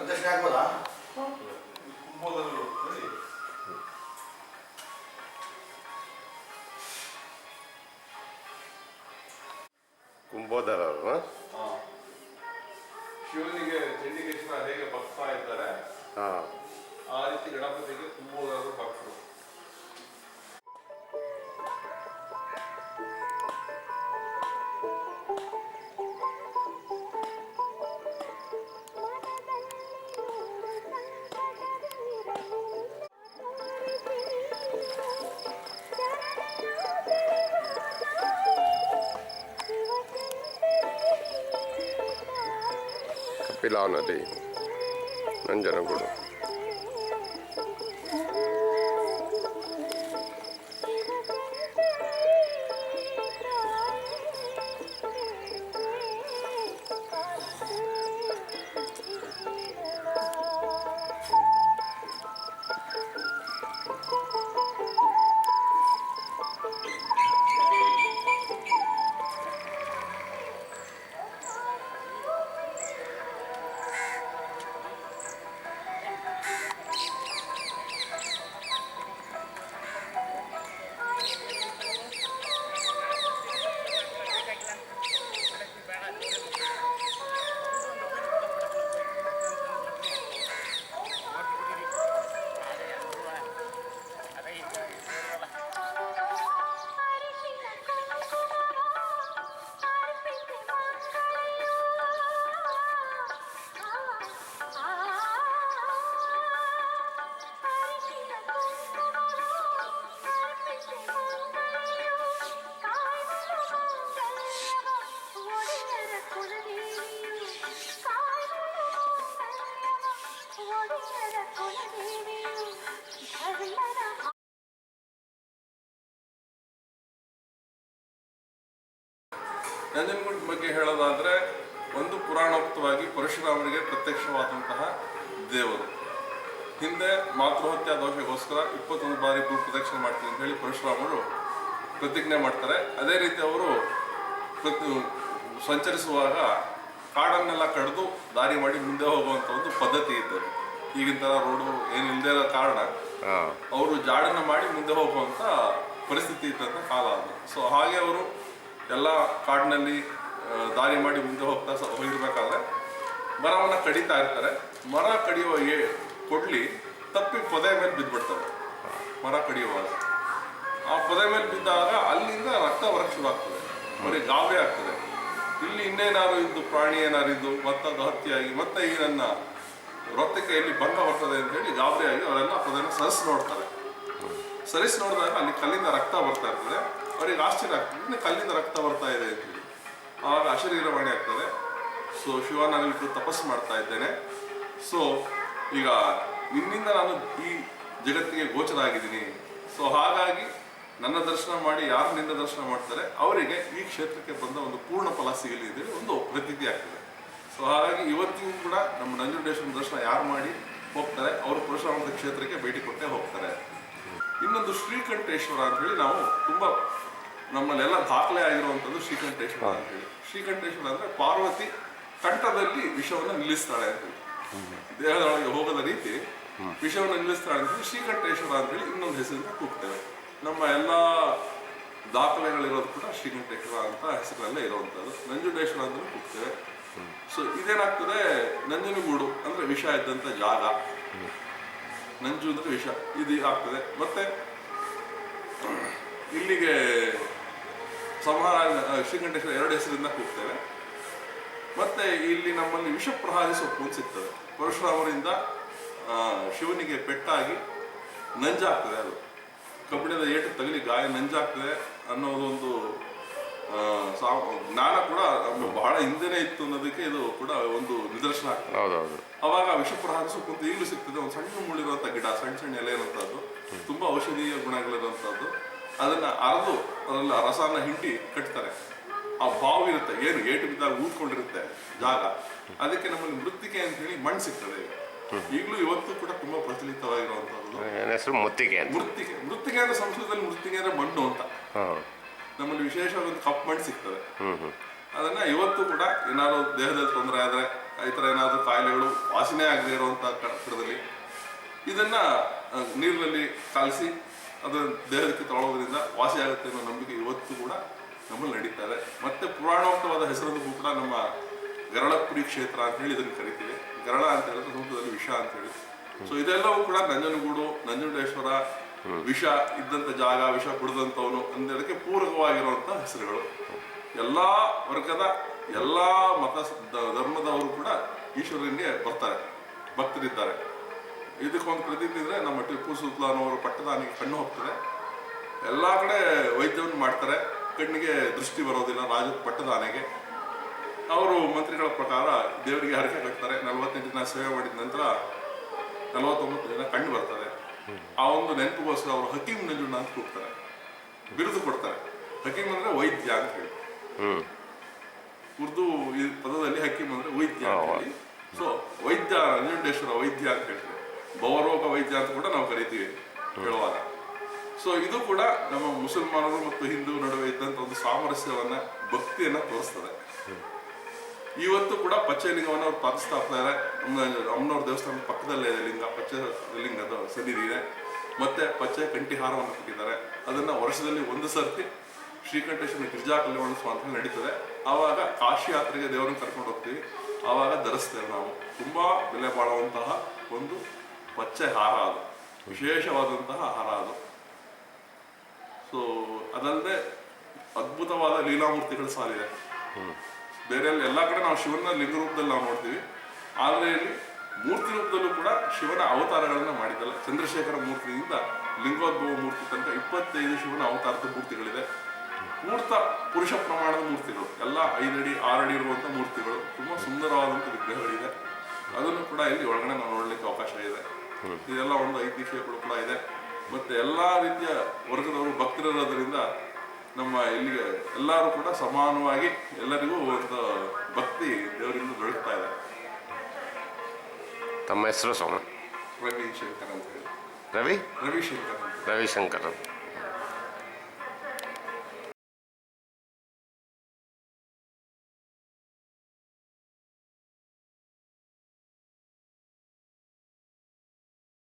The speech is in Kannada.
ಪ್ರದರ್ಶನ ಆಗ್ಬೋದಾ? ಕುಂಬೋದರ ಶಿವನಿಗೆ ಚಂಡಿಕೇಶ್ವರ ಹೇಗೆ ಭಕ್ತ ಇದ್ದಾರೆ ಆ ರೀತಿ ಗಣಪತಿಗೆ ಕುಂಬೋದರರು ಭಕ್ತರು. ಕಪಿಲಾ ನದಿ ನಂಜನಗೂಡು. ನಂಜನಗೂಡು ಬಗ್ಗೆ ಹೇಳೋದಾದ್ರೆ, ಒಂದು ಪುರಾಣೋಕ್ತವಾಗಿ ಪರಶುರಾಮನಿಗೆ ಪ್ರತ್ಯಕ್ಷವಾದಂತಹ ದೇವರು. ಹಿಂದೆ ಮಾತೃಹತ್ಯಾ ದೋಷಕ್ಕೋಸ್ಕರ 21 ಬಾರಿ ಭೂ ಪ್ರದಕ್ಷಿಣೆ ಮಾಡ್ತೀನಿ ಅಂತ ಹೇಳಿ ಪರಶುರಾಮರು ಪ್ರತಿಜ್ಞೆ ಮಾಡ್ತಾರೆ. ಅದೇ ರೀತಿ ಅವರು ಸಂಚರಿಸುವಾಗ ಕಾಡನ್ನೆಲ್ಲ ಕಡಿದು ದಾರಿ ಮಾಡಿ ಮುಂದೆ ಹೋಗುವಂಥ ಒಂದು ಪದ್ಧತಿ ಇದ್ದರು. ಈಗಿನ ಥರ ರೋಡು ಏನಿಲ್ಲದೆ ಇರೋ ಕಾರಣ ಅವರು ಜಾಡನ್ನು ಮಾಡಿ ಮುಂದೆ ಹೋಗುವಂಥ ಪರಿಸ್ಥಿತಿ ಇದ್ದಂಥ ಕಾಲ ಅದು. ಸೊ ಹಾಗೆ ಅವರು ಎಲ್ಲ ಕಾಡಿನಲ್ಲಿ ದಾರಿ ಮಾಡಿ ಮುಂದೆ ಹೋಗಿರ್ಬೇಕಾದ್ರೆ ಮರವನ್ನು ಕಡಿತಾ ಇರ್ತಾರೆ. ಮರ ಕಡಿಯುವ ಕೊಡ್ಲಿ ತಪ್ಪಿ ಪೊದೆ ಮೇಲೆ ಬಿದ್ದುಬಿಡ್ತವೆ. ಮರ ಕಡಿಯುವಾಗ ಆ ಪೊದೆ ಮೇಲೆ ಬಿದ್ದಾಗ ಅಲ್ಲಿಂದ ರಕ್ತ ಹೊರಗೆ ಶುರು ಆಗ್ತದೆ, ಬರೀ ಗಾಬರಿ ಆಗ್ತದೆ. ಇಲ್ಲಿ ಇನ್ನೇನಾದ್ರು ಇದ್ದು ಪ್ರಾಣಿ ಏನಾರು ಇದ್ದು ಮತ್ತದು ಹತ್ಯೆಯಾಗಿ ಮತ್ತೆ ಈ ನನ್ನ ರಕ್ತಕ್ಕೆ ಎಲ್ಲಿ ಭಂಗ ಬರ್ತದೆ ಅಂತ ಹೇಳಿ ಗಾಬರಿಯಾಗಿ ಅವರೆಲ್ಲ ಪೊದೆನ ಸರಿಸಿ ನೋಡ್ತಾರೆ. ಸರಿಸಿ ನೋಡಿದಾಗ ಅಲ್ಲಿ ಕಲ್ಲಿಂದ ರಕ್ತ ಬರ್ತಾ ಇರ್ತದೆ. ಅವ್ರಿಗೆ ಆಶ್ಚರ್ಯ ಆಗ್ತದೆ, ಇನ್ನು ಕಲ್ಲಿಂದ ರಕ್ತ ಬರ್ತಾ ಇದೆ ಅಂತೇಳಿ. ಆವಾಗ ಅಶರೀರವಾಣಿ ಆಗ್ತದೆ. ಸೊ ಶಿವ, ನಾನು ಇವತ್ತು ತಪಸ್ಸು ಮಾಡ್ತಾ ಇದ್ದೇನೆ. ಸೊ ಈಗ ನಿನ್ನಿಂದ ನಾನು ಈ ಜಗತ್ತಿಗೆ ಗೋಚರ ಆಗಿದ್ದೀನಿ. ಸೊ ಹಾಗಾಗಿ ನನ್ನ ದರ್ಶನ ಮಾಡಿ ಯಾರು ನಿನ್ನ ದರ್ಶನ ಮಾಡ್ತಾರೆ ಅವರಿಗೆ ಈ ಕ್ಷೇತ್ರಕ್ಕೆ ಬಂದ ಒಂದು ಪೂರ್ಣ ಫಲ ಸಿಗಲಿ ಅಂತೇಳಿ ಒಂದು ಪ್ರತೀತಿ ಆಗ್ತದೆ. ಸೊ ಹಾಗಾಗಿ ಇವತ್ತಿಗೂ ಕೂಡ ನಮ್ಮ ನಂಜುಂಡೇಶ್ವರ ದರ್ಶನ ಯಾರು ಮಾಡಿ ಹೋಗ್ತಾರೆ ಅವರು ಪರಶುರಾಮದ ಕ್ಷೇತ್ರಕ್ಕೆ ಭೇಟಿ ಕೊಟ್ಟೇ ಹೋಗ್ತಾರೆ. ಇನ್ನೊಂದು ಶ್ರೀಕಂಠೇಶ್ವರ ಅಂತ ಹೇಳಿ ನಾವು ತುಂಬಾ ನಮ್ಮಲ್ಲೆಲ್ಲ ದಾಖಲೆ ಆಗಿರುವಂಥದ್ದು ಶ್ರೀಕಂಠೇಶ್ವರ ಅಂತ ಹೇಳಿ. ಶ್ರೀಕಂಠೇಶ್ವರ ಅಂದ್ರೆ ಪಾರ್ವತಿ ಕಂಠದಲ್ಲಿ ವಿಷವನ್ನು ನಿಲ್ಲಿಸ್ತಾಳೆ ಅಂತೇಳಿ, ದೇಹದೊಳಗೆ ಹೋಗದ ರೀತಿ ವಿಷವನ್ನು ನಿಲ್ಲಿಸ್ತಾಳೆ ಅಂತೇಳಿ ಶ್ರೀಕಂಠೇಶ್ವರ ಅಂತೇಳಿ ಇನ್ನೊಂದು ಹೆಸರಿಂದ ಕೂಗ್ತೇವೆ. ನಮ್ಮ ಎಲ್ಲ ದಾಖಲೆಗಳಿರೋದು ಕೂಡ ಶ್ರೀಕಂಠೇಶ್ವರ ಅಂತ ಹೆಸರಲ್ಲೇ ಇರುವಂಥದ್ದು. ನಂಜುಂಡೇಶ್ವರ ಅಂತ ಕೂಗ್ತೇವೆ. ಸೊ ಇದೇನಾಗ್ತದೆ, ನಂಜನಗೂಡು ಅಂದ್ರೆ ವಿಷ ಇದ್ದಂಥ ಜಾಗ, ನಂಜು ಅಂದ್ರೆ ವಿಷ, ಇದು ಆಗ್ತದೆ. ಮತ್ತೆ ಇಲ್ಲಿಗೆ ಸಂಹಾರ ಶ್ರೀಕಂಠೇಶ್ವರ 2 ಹೆಸರಿಂದ ಕೂಗ್ತೇವೆ. ಮತ್ತೆ ಇಲ್ಲಿ ನಮ್ಮಲ್ಲಿ ವಿಷಪ್ರಹಾರಿ ಸೊಪ್ಪು ಅಂತ ಸಿಗ್ತದೆ. ಪರಶುರಾಮರಿಂದ ಶಿವನಿಗೆ ಪೆಟ್ಟಾಗಿ ನಂಜಾಗ್ತದೆ. ಅದು ಕಬ್ಬಿಣದ ಏಟು ತಗಲಿ ಗಾಯ ನಂಜಾಗ್ತದೆ ಅನ್ನೋದೊಂದು ಜ್ಞಾನ ಕೂಡ ಬಹಳ ಹಿಂದೆನೇ ಇತ್ತು ಅನ್ನೋದಕ್ಕೆ ಇದು ಕೂಡ ಒಂದು ನಿದರ್ಶನ ಆಗ್ತದೆ. ಅವಾಗ ವಿಷಪ್ರಹಾರ ಸೊಪ್ಪು ಅಂತ ಈಗಲೂ ಸಿಗ್ತದೆ. ಒಂದು ಸಣ್ಣ ಮುಳ್ಳಿರುವಂಥ ಗಿಡ, ಸಣ್ಣ ಎಲೆ ಇರುವಂಥದ್ದು, ತುಂಬಾ ಔಷಧೀಯ ಗುಣಗಳಿರುವಂಥದ್ದು. ಅದನ್ನ ಅರೆದು ಅದರಲ್ಲಿ ರಸನ ಹಿಂಡಿ ಕಟ್ತಾರೆ. ಆ ಬಾವು ಇರುತ್ತೆ, ಏನು ಏಟು ಬಿದ್ದಾಗ ಊದ್ಕೊಂಡಿರುತ್ತೆ ಜಾಗ, ಅದಕ್ಕೆ ನಮ್ಮಲ್ಲಿ ಮೃತ್ತಿಕೆ ಅಂತ ಹೇಳಿ ಮಣ್ಣು ಸಿಗ್ತದೆ. ಈಗಲೂ ಇವತ್ತು ಕೂಡ ತುಂಬಾ ಪ್ರಚಲಿತವಾಗಿರುವಂತದ್ದು ಮುತ್ತಿಗೆ. ಮೃತ್ತಿಗೆ ಅಂದ್ರೆ ಸಂಸ್ಕೃತದಲ್ಲಿ ಮೃತ್ತಿಗೆ ಅಂದ್ರೆ ಮಣ್ಣು ಅಂತ. ನಮ್ಮಲ್ಲಿ ವಿಶೇಷವಾಗಿ ಒಂದು ಕಪ್ಪು ಮಣ್ಣು ಸಿಗ್ತದೆ. ಅದನ್ನ ಇವತ್ತು ಕೂಡ ಏನಾದ್ರು ದೇಹದಲ್ಲಿ ತೊಂದರೆ ಆದ್ರೆ ಈ ಥರ ಏನಾದರೂ ಕಾಯಿಲೆಗಳು ವಾಸನೆ ಆಗದೇ ಇರುವಂಥ ಕಟ್ಟಡದಲ್ಲಿ ಇದನ್ನು ನೀರಿನಲ್ಲಿ ಕಾಲಿಸಿ ಅದು ದೇಹಕ್ಕೆ ತೊಗೊಳೋದ್ರಿಂದ ವಾಸಿ ಆಗುತ್ತೆ ಅನ್ನೋ ನಂಬಿಕೆ ಇವತ್ತು ಕೂಡ ನಮ್ಮಲ್ಲಿ ನಡೀತಾ ಇದೆ. ಮತ್ತು ಪುರಾಣೋಕ್ತವಾದ ಹೆಸರನ್ನು ಕೂಡ ನಮ್ಮ ಗರಳಪುರಿ ಕ್ಷೇತ್ರ ಅಂತ ಹೇಳಿ ಇದನ್ನು ಕರಿತೀವಿ. ಗರಳ ಅಂತ ಹೇಳಿದ್ರೆ ಸಂಸ್ಕೃತದಲ್ಲಿ ವಿಷ ಅಂತ ಹೇಳಿ. ಸೊ ಇದೆಲ್ಲವೂ ಕೂಡ ನಂಜನಗೂಡು, ನಂಜುಂಡೇಶ್ವರ, ವಿಷ ಇದ್ದಂಥ ಜಾಗ, ವಿಷ ಕುಡಿದಂಥವನು ಅಂದೇಳಕ್ಕೆ ಪೂರಕವಾಗಿರುವಂಥ ಹೆಸರುಗಳು. ಎಲ್ಲ ವರ್ಗದ ಎಲ್ಲ ಮತ ಧರ್ಮದವರು ಕೂಡ ಈಶ್ವರನಿಗೆ ಬರ್ತಾರೆ, ಭಕ್ತರಿದ್ದಾರೆ. ಇದಕ್ಕೊಂದು ಪ್ರತಿನಿಧಿ ಅಂದರೆ ನಮ್ಮ ಟಿಪ್ಪು ಸುಲ್ತಾನ್ ಅವರು ಪಟ್ಟದಾನಿಗೆ ಕಣ್ಣು ಹೋಗ್ತದೆ. ಎಲ್ಲ ಕಡೆ ವೈದ್ಯವನ್ನು ಮಾಡ್ತಾರೆ, ಕಣ್ಣಿಗೆ ದೃಷ್ಟಿ ಬರೋದಿಲ್ಲ. ಪಟ್ಟದಾನೆಗೆ ಅವರು ಮಂತ್ರಿಗಳ ಪ್ರಕಾರ ದೇವರಿಗೆ ಹರಕೆ ಕಟ್ತಾರೆ. 48 ದಿನ ಸೇವೆ ಮಾಡಿದ ನಂತರ 49 ದಿನ ಕಣ್ಣು ಬರ್ತದೆ. ಆ ಒಂದು ನೆನಪಿಗೋಸ್ಕರ ಅವರು ಹಕೀಮ್ ನಂಜುಂಡ ಅಂತ ಕೂಗ್ತಾರೆ, ಬಿರುದು ಕೊಡ್ತಾರೆ. ಹಕೀಮ್ ಅಂದರೆ ವೈದ್ಯ ಅಂತ ಹೇಳಿ. ಉರ್ದು ಈ ಪದದಲ್ಲಿ ಹಕೀಮ್ ಅಂದರೆ ವೈದ್ಯ ಅಂತ ಹೇಳಿ. ಸೊ ವೈದ್ಯ, ನಂಜುಂಡೇಶ್ವರ ವೈದ್ಯ ಅಂತ ಹೇಳ್ತೀವಿ. ಭವರೋಗ ವೈದ್ಯ ಅಂತ ಕೂಡ ನಾವು ಕರಿತೀವಿ ಹೇಳುವಾಗ. ಸೊ ಇದು ಕೂಡ ನಮ್ಮ ಮುಸಲ್ಮಾನರು ಮತ್ತು ಹಿಂದೂ ನಡುವೆ ಇದ್ದಂಥ ಒಂದು ಸಾಮರಸ್ಯವನ್ನ, ಭಕ್ತಿಯನ್ನ ತೋರಿಸ್ತದೆ. ಇವತ್ತು ಕೂಡ ಪಚ್ಚಲಿಂಗವನ್ನು ಅವ್ರು ಪ್ರಾರ್ಥಿಸ್ತಾ ಇದ್ದಾರೆ. ಅಮ್ಮನವ್ರ ದೇವಸ್ಥಾನದ ಪಕ್ಕದಲ್ಲೇ ಇದೆ ಲಿಂಗ, ಪಚ್ಚ ಲಿಂಗದ ಸನ್ನಿಧಿ ಇದೆ. ಮತ್ತೆ ಪಚ್ಚೆ ಕಂಠಿಹಾರವನ್ನು ಕೊಟ್ಟಿದ್ದಾರೆ. ಅದನ್ನ ವರ್ಷದಲ್ಲಿ ಒಂದು ಸರ್ತಿ ಶ್ರೀಕಂಠೇಶ್ವರ ಗಿರಿಜಾ ಕಲ್ಯಾಣೋತ್ಸವ ಅಂತ ನಡೀತದೆ. ಆವಾಗ ಕಾಶಿ ಯಾತ್ರೆಗೆ ದೇವರನ್ನು ಕರ್ಕೊಂಡು ಹೋಗ್ತೀವಿ, ಆವಾಗ ಧರಿಸ್ತೇವೆ ನಾವು. ತುಂಬಾ ಬೆಲೆ ಬಾಳುವಂತಹ ಒಂದು ಪಚ್ಚೆ ಹಾರ, ಅದು ವಿಶೇಷವಾದಂತಹ ಹಾರ ಅದು. ಸೊ ಅದಲ್ಲದೆ ಅದ್ಭುತವಾದ ಲೀಲಾಮೂರ್ತಿಗಳ ಸಾಲಿದೆ. ಬೇರೆ ಎಲ್ಲ ಕಡೆ ನಾವು ಶಿವನ ಲಿಂಗ ರೂಪದಲ್ಲಿ ನಾವು ನೋಡ್ತೀವಿ, ಆದರೆ ಇಲ್ಲಿ ಮೂರ್ತಿ ರೂಪದಲ್ಲೂ ಕೂಡ ಶಿವನ ಅವತಾರಗಳನ್ನು ಮಾಡಿದ್ದಲ್ಲ. ಚಂದ್ರಶೇಖರ ಮೂರ್ತಿಯಿಂದ ಲಿಂಗೋದ್ಭವ ಮೂರ್ತಿ ತನಕ 25 ಶಿವನ ಅವತಾರದ ಮೂರ್ತಿಗಳಿದೆ. ಮೂರ್ತ ಪುರುಷ ಪ್ರಮಾಣದ ಮೂರ್ತಿಗಳು, ಎಲ್ಲ 5 ಅಡಿ 6 ಅಡಿ ಇರುವಂಥ ಮೂರ್ತಿಗಳು, ತುಂಬ ಸುಂದರವಾದಂಥ ವಿಗ್ರಹಗಳಿದೆ. ಅದನ್ನು ಕೂಡ ಇಲ್ಲಿ ಒಳಗಡೆ ನಾವು ನೋಡ್ಲಿಕ್ಕೆ ಅವಕಾಶ ಇದೆ. ಇದೆಲ್ಲ ಒಂದು ಐತಿಹ್ಯಗಳು ಕೂಡ ಇದೆ. ಮತ್ತೆ ಎಲ್ಲ ರೀತಿಯ ವರ್ಗದವರು ಭಕ್ತರಿರೋದ್ರಿಂದ ನಮ್ಮ ಇಲ್ಲಿಗೆ ಎಲ್ಲರೂ ಕೂಡ ಸಮಾನವಾಗಿ ಎಲ್ಲರಿಗೂ ಒಂದು ಭಕ್ತಿ ದೇವರಿಂದ ದೊರಕ್ತಾ ಇದೆ. ತಮ್ಮ ಹೆಸರು ಸ್ವಾಮಿ? ರವಿಶಂಕರ್ ಅಂತ ಹೇಳಿ. ರವಿಶಂಕರ್.